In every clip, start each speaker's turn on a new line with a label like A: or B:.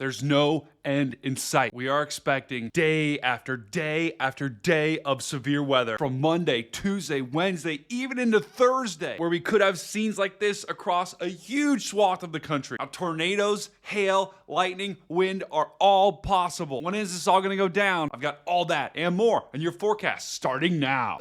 A: There's no end in sight. We are expecting day after day after day of severe weather from Monday, Tuesday, Wednesday, even into Thursday, where we could have scenes like this across a huge swath of the country. Now, tornadoes, hail, lightning, wind are all possible. When is this all gonna go down? I've got all that and more in your forecast starting now.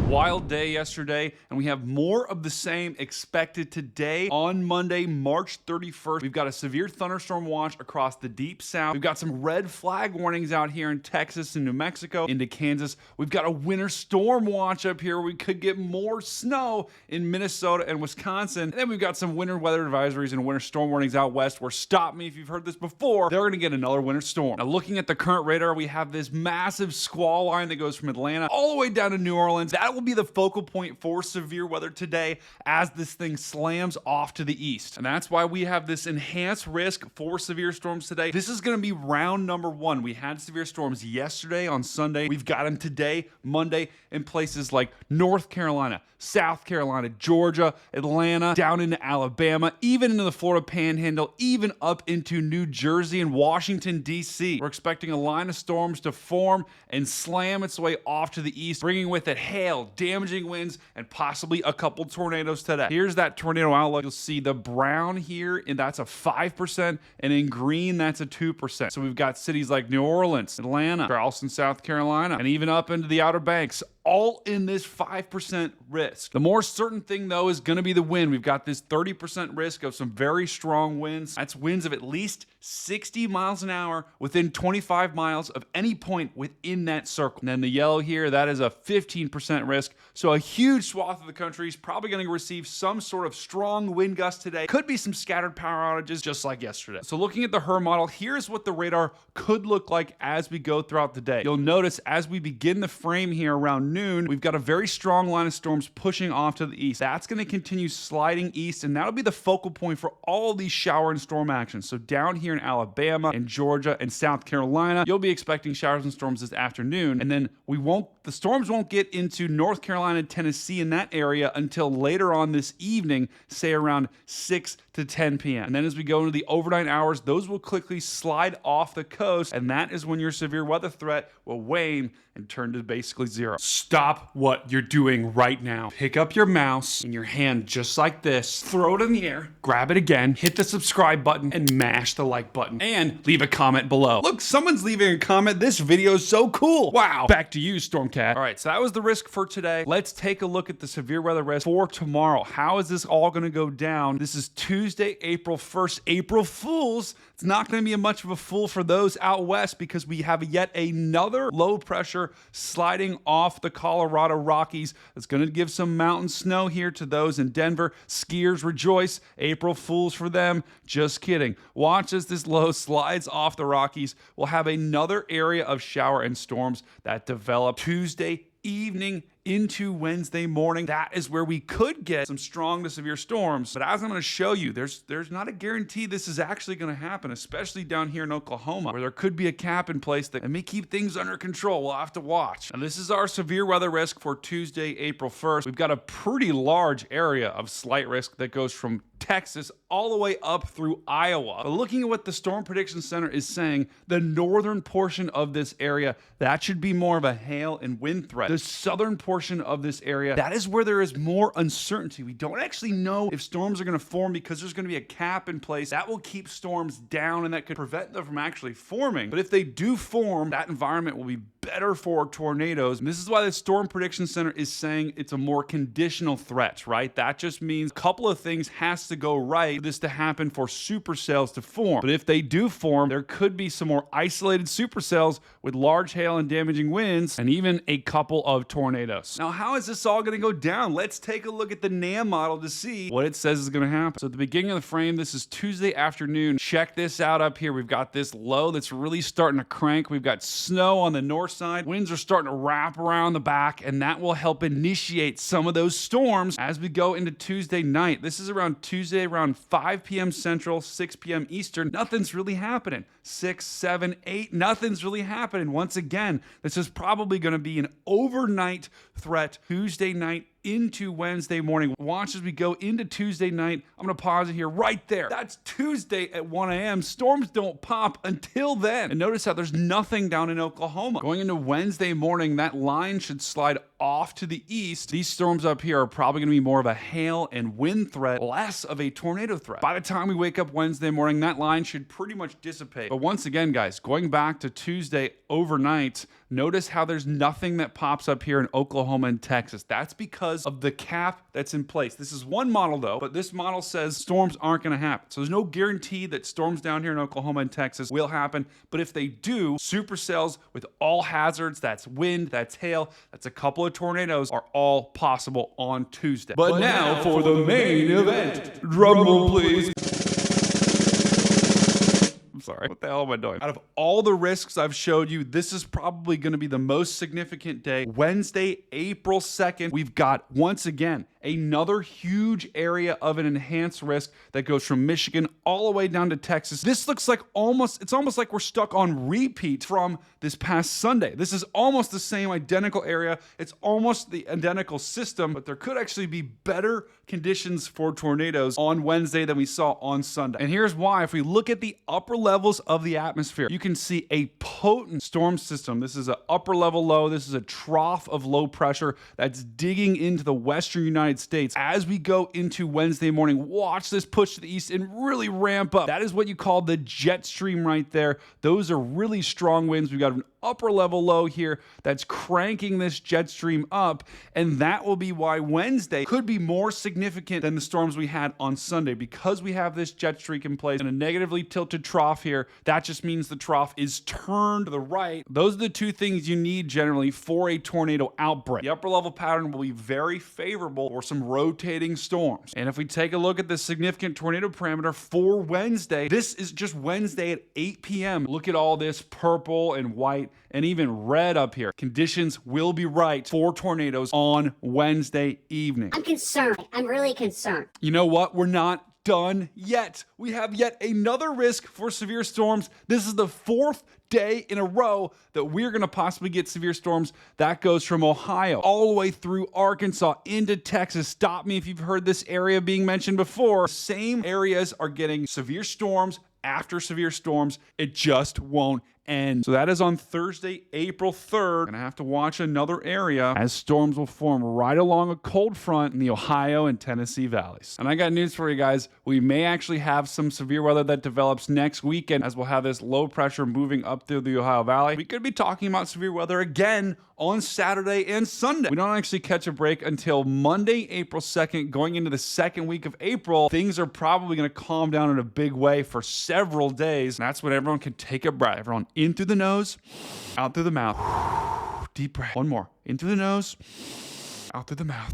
A: Wild day yesterday, and we have more of the same expected today on Monday, March 31st. We've got a severe thunderstorm watch across the deep south. We've got some red flag warnings out here in Texas and New Mexico into Kansas. We've got a winter storm watch up here. We could get more snow in Minnesota and Wisconsin. And then we've got some winter weather advisories and winter storm warnings out west where, stop me if you've heard this before, they're gonna get another winter storm. Now, looking at the current radar, we have this massive squall line that goes from Atlanta all the way down to New Orleans. That will be the focal point for severe weather today as this thing slams off to the east. And that's why we have this enhanced risk for severe storms today. This is going to be round number one. We had severe storms yesterday on Sunday. We've got them today, Monday, in places like North Carolina, South Carolina, Georgia, Atlanta, down into Alabama, even into the Florida Panhandle, even up into New Jersey and Washington, D.C. We're expecting a line of storms to form and slam its way off to the east, bringing with it hail, damaging winds, and possibly a couple tornadoes today. Here's that tornado outlook. You'll see the brown here, and that's a 5%, and in green, that's a 2%. So we've got cities like New Orleans, Atlanta, Charleston, South Carolina, and even up into the Outer Banks, all in this 5% risk. The more certain thing, though, is going to be the wind. We've got this 30% risk of some very strong winds. That's winds of at least 60 miles an hour within 25 miles of any point within that circle. And then the yellow here, that is a 15% risk. So a huge swath of the country is probably going to receive some sort of strong wind gust today. Could be some scattered power outages just like yesterday. So looking at the HRRR model, here's what the radar could look like as we go throughout the day. You'll notice as we begin the frame here around noon, we've got a very strong line of storms pushing off to the east. That's going to continue sliding east, and that'll be the focal point for all these shower and storm actions. So down here in Alabama and Georgia and South Carolina, you'll be expecting showers and storms this afternoon, and then the storms won't get into North Carolina and Tennessee in that area until later on this evening, say around 6 to 10 p.m. And then as we go into the overnight hours, those will quickly slide off the coast, and that is when your severe weather threat will wane and turn to basically zero. Stop what you're doing right now. Pick up your mouse in your hand just like this, throw it in the air, grab it again, hit the subscribe button, and mash the like button, and leave a comment below. Look, someone's leaving a comment. This video is so cool. Wow. Back to you, Stormcat. All right, so that was the risk for today. Let's take a look at the severe weather risk for tomorrow. How is this all going to go down? This is Tuesday, April 1st, April Fools. It's not going to be much of a fool for those out west because we have yet another low pressure sliding off the Colorado Rockies. It's going to give some mountain snow here to those in Denver. Skiers rejoice. April Fools for them. Just kidding. Watch as this low slides off the Rockies. We'll have another area of shower and storms that develop Tuesday evening into Wednesday morning. That is where we could get some strong to severe storms. But as I'm going to show you, there's not a guarantee this is actually going to happen, especially down here in Oklahoma, where there could be a cap in place that may keep things under control. We'll have to watch. And this is our severe weather risk for Tuesday, April 1st. We've got a pretty large area of slight risk that goes from Texas all the way up through Iowa. But looking at what the Storm Prediction Center is saying, the northern portion of this area, that should be more of a hail and wind threat. The southern portion of this area, that is where there is more uncertainty. We don't actually know if storms are going to form because there's going to be a cap in place that will keep storms down and that could prevent them from actually forming. But if they do form, that environment will be better for tornadoes. And this is why the Storm Prediction Center is saying it's a more conditional threat, right? That just means a couple of things has to go right for this to happen for supercells to form. But if they do form, there could be some more isolated supercells with large hail and damaging winds and even a couple of tornadoes. Now, how is this all going to go down? Let's take a look at the NAM model to see what it says is going to happen. So at the beginning of the frame, this is Tuesday afternoon. Check this out up here. We've got this low that's really starting to crank. We've got snow on the north side. Winds are starting to wrap around the back, and that will help initiate some of those storms as we go into Tuesday night. This is around Tuesday, around 5 p.m. Central, 6 p.m. Eastern. Nothing's really happening. 6, 7, 8, nothing's really happening. Once again, this is probably going to be an overnight threat Tuesday night into Wednesday morning. Watch as we go into Tuesday night. I'm going to pause it here right there. That's Tuesday at 1 a.m. Storms don't pop until then. And notice how there's nothing down in Oklahoma. Going into Wednesday morning, that line should slide off to the east. These storms up here are probably going to be more of a hail and wind threat, less of a tornado threat. By the time we wake up Wednesday morning, that line should pretty much dissipate. But once again, guys, going back to Tuesday overnight, notice how there's nothing that pops up here in Oklahoma and Texas. That's because of the cap that's in place. This is one model though, but this model says storms aren't going to happen. So there's no guarantee that storms down here in Oklahoma and Texas will happen. But if they do, supercells with all hazards, that's wind, that's hail, that's a couple of tornadoes, are all possible on Tuesday. But now for the main event. Drum roll, please. I'm sorry. What the hell am I doing? Out of all the risks I've showed you, this is probably going to be the most significant day. Wednesday, April 2nd, we've got, once again, another huge area of an enhanced risk that goes from Michigan all the way down to Texas. This looks like it's almost like we're stuck on repeat from this past Sunday. This is almost the same identical area. It's almost the identical system, but there could actually be better conditions for tornadoes on Wednesday than we saw on Sunday. And here's why. If we look at the upper levels of the atmosphere, you can see a potent storm system. This is an upper level low. This is a trough of low pressure that's digging into the western United States. As we go into Wednesday morning, watch this push to the east and really ramp up. That is what you call the jet stream right there. Those are really strong winds. We've got an upper level low here that's cranking this jet stream up, and that will be why Wednesday could be more significant than the storms we had on Sunday. Because we have this jet stream in place and a negatively tilted trough here, that just means the trough is turned to the right. Those are the two things you need generally for a tornado outbreak. The upper level pattern will be very favorable for some rotating storms. And if we take a look at the significant tornado parameter for Wednesday, this is just Wednesday at 8 p.m. Look at all this purple and white and even red up here. Conditions will be right for tornadoes on Wednesday evening.
B: I'm concerned. I'm really concerned.
A: You know what? We're not done yet. We have yet another risk for severe storms. This is the fourth day in a row that we're going to possibly get severe storms. That goes from Ohio all the way through Arkansas into Texas. Stop me if you've heard this area being mentioned before. Same areas are getting severe storms after severe storms. It just won't end. So that is on Thursday, April 3rd. Gonna have to watch another area as storms will form right along a cold front in the Ohio and Tennessee valleys. And I got news for you guys. We may actually have some severe weather that develops next weekend as we'll have this low pressure moving up through the Ohio Valley. We could be talking about severe weather again on Saturday and Sunday. We don't actually catch a break until Monday, April 2nd. Going into the second week of April, things are probably going to calm down in a big way for several days. And that's when everyone can take a breath. Everyone in through the nose, out through the mouth. Deep breath. One more. In through the nose, out through the mouth.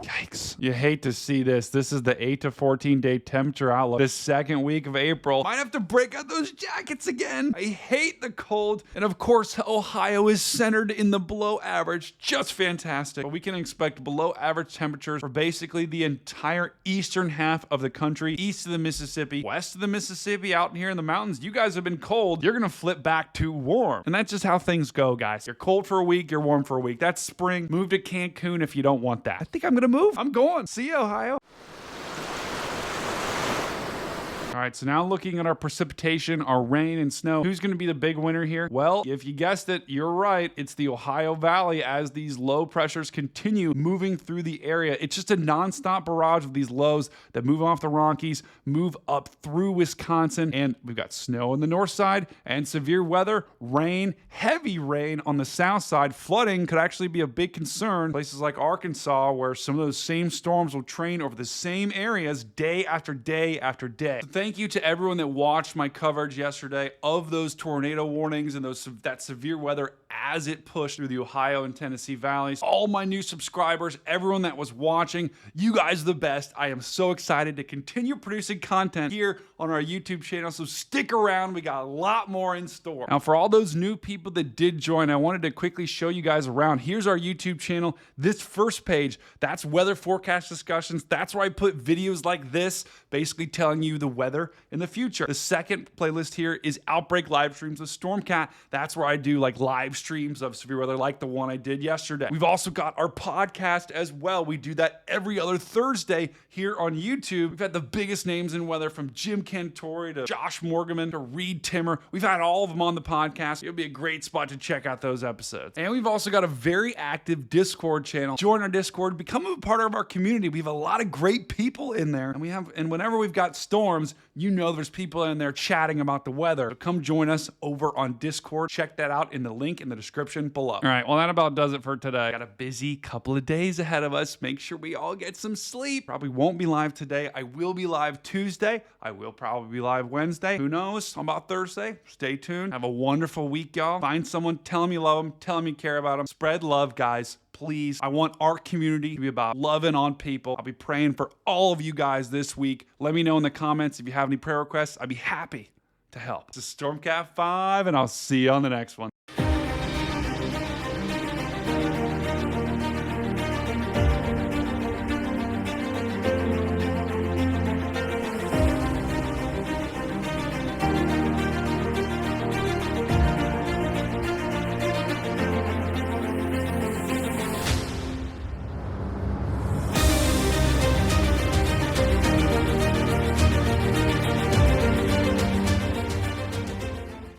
A: Yikes. You hate to see this. This is the 8 to 14 day temperature outlook. This second week of April. Might have to break out those jackets again. I hate the cold. And of course, Ohio is centered in the below average. Just fantastic. But we can expect below average temperatures for basically the entire eastern half of the country. East of the Mississippi, west of the Mississippi, out here in the mountains. You guys have been cold. You're going to flip back to warm. And that's just how things go, guys. You're cold for a week. You're warm for a week. That's spring. Move to Cancun if you don't want that. I think I'm going to move. I'm going. See you, Ohio. All right, so now looking at our precipitation, our rain and snow, who's going to be the big winner here? Well, if you guessed it, you're right. It's the Ohio Valley as these low pressures continue moving through the area. It's just a nonstop barrage of these lows that move off the Rockies, move up through Wisconsin, and we've got snow on the north side and severe weather, rain, heavy rain on the south side. Flooding could actually be a big concern. Places like Arkansas, where some of those same storms will train over the same areas day after day after day. So thank you to everyone that watched my coverage yesterday of those tornado warnings and that severe weather as it pushed through the Ohio and Tennessee valleys. All my new subscribers, everyone that was watching, you guys are the best. I am so excited to continue producing content here on our YouTube channel, so stick around. We got a lot more in store. Now, for all those new people that did join, I wanted to quickly show you guys around. Here's our YouTube channel. This first page, that's weather forecast discussions. That's where I put videos like this, basically telling you the weather weather in the future. The second playlist here is Outbreak live streams with Stormcat. That's where I do like live streams of severe weather like the one I did yesterday. We've also got our podcast as well. We do that every other Thursday here on YouTube. We've had the biggest names in weather from Jim Cantori to Josh Morgan to Reed Timmer. We've had all of them on the podcast. It'll be a great spot to check out those episodes. And we've also got a very active Discord channel. Join our Discord, become a part of our community. We have a lot of great people in there. And whenever we've got storms, you know there's people in there chatting about the weather. So come join us over on Discord. Check that out in the link in the description below. All right, well, that about does it for today. Got a busy couple of days ahead of us. Make sure we all get some sleep. Probably won't be live today. I will be live Tuesday. I will probably be live Wednesday. Who knows about Thursday? Stay tuned. Have a wonderful week, y'all. Find someone, tell them you love them, tell them you care about them. Spread love, guys. Please. I want our community to be about loving on people. I'll be praying for all of you guys this week. Let me know in the comments if you have any prayer requests. I'd be happy to help. This is Stormcat 5, and I'll see you on the next one.